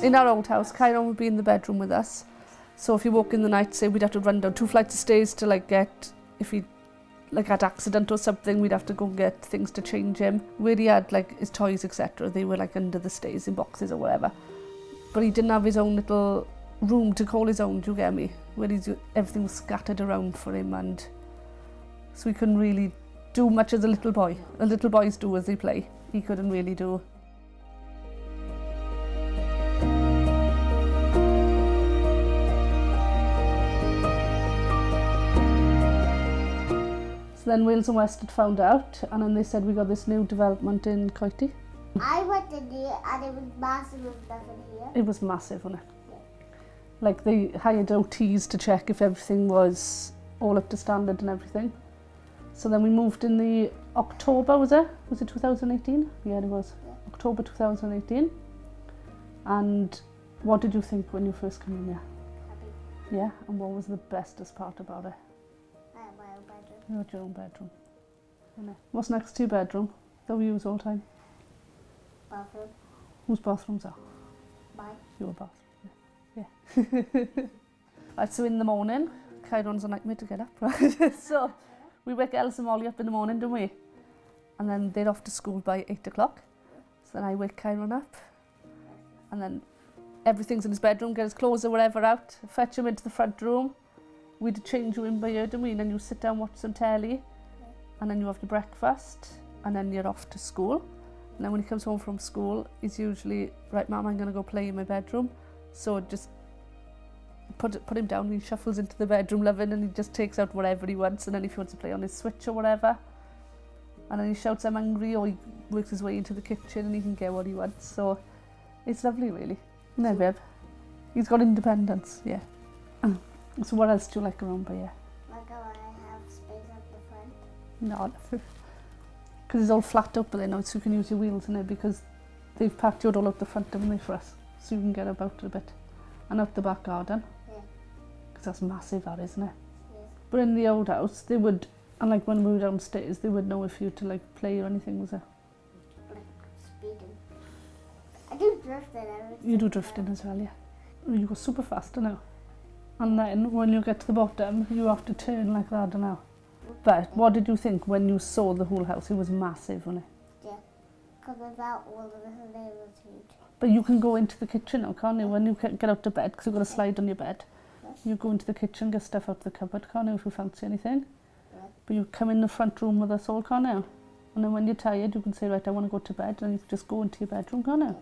In our old house, Kyron would be in the bedroom with us. So if he woke in the night, say we'd have to run down 2 flights of stairs to like get, if he like had accident or something, we'd have to go and get things to change him. Where he had like his toys, etc., they were like under the stairs in boxes or whatever. But he didn't have his own little room to call his own, do you get me? Where everything was scattered around for him, and so he couldn't really do much as a little boy. The little boys do as they play. He couldn't really do. So then Wales and West had found out, and then they said we got this new development in Coity. I went in there and it was massive and nothing here. It was massive, wasn't it? Yeah. Like they hired OTs to check if everything was all up to standard and everything. So then we moved in the October, was it? Was it 2018? Yeah, it was. Yeah. October 2018. And what did you think when you first came in here? Happy. Yeah, and what was the bestest part about it? I have my own bedroom. You had your own bedroom. What's next to your bedroom that we use all the time? Bathroom. Whose bathrooms are? Mine. Your bathroom. Yeah. Right, so in the morning, Kyron's a nightmare to get up, right? So we wake Alice and Molly up in the morning, don't we? And then they're off to school by 8 o'clock. So then I wake Kyron up, and then everything's in his bedroom, get his clothes or whatever out, fetch him into the front room. We'd change you in by ear, don't we? And then you sit down, watch some telly, and then you have your breakfast, and then you're off to school. And then when he comes home from school, he's usually, right, Mum, I'm going to go play in my bedroom. So just put him down, he shuffles into the bedroom loving, and he just takes out whatever he wants. And then if he wants to play on his Switch or whatever, and then he shouts, I'm hungry, or he works his way into the kitchen and he can get what he wants. So it's lovely, really. No, babe. He's got independence, yeah. So what else do you like around by here? Like how I have space at the front. No, because it's all flat up there now, so you can use your wheels in it, because they've packed you all up the front, haven't they, for us, so you can get about a bit. And out the back garden, Yeah. because that's massive, that, isn't it? Yes. But in the old house, they would, and like when we were downstairs, they would know if you to like play or anything, was it? Like speeding. I do drifting everything. You do drifting as well, yeah. You go super fast, don't you? And then when you get to the bottom, you have to turn like that, don't you? But what did you think when you saw the whole house? It was massive, wasn't it? Yeah. Because without all of this, it was huge. But you can go into the kitchen now, can't you? When you get out of bed, because you've got a slide on your bed. Yes. You go into the kitchen, get stuff out of the cupboard, can't you, if you fancy anything? Yeah. But you come in the front room with us all, can't you? And then when you're tired, you can say, right, I want to go to bed, and you just go into your bedroom, can't you? And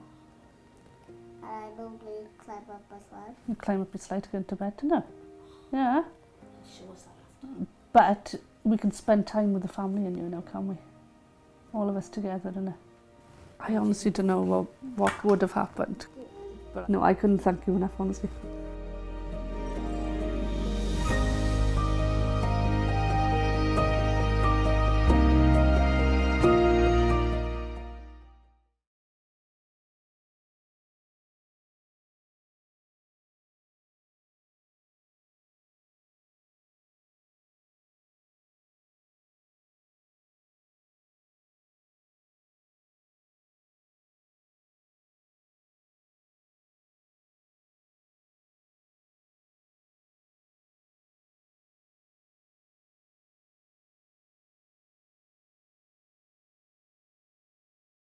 I normally climb up a slide. You climb up your slide to get into bed, don't you? Yeah. Show us that. But we can spend time with the family and you now, can't we? All of us together, innit? I honestly don't know what would have happened. But no, I couldn't thank you enough, honestly.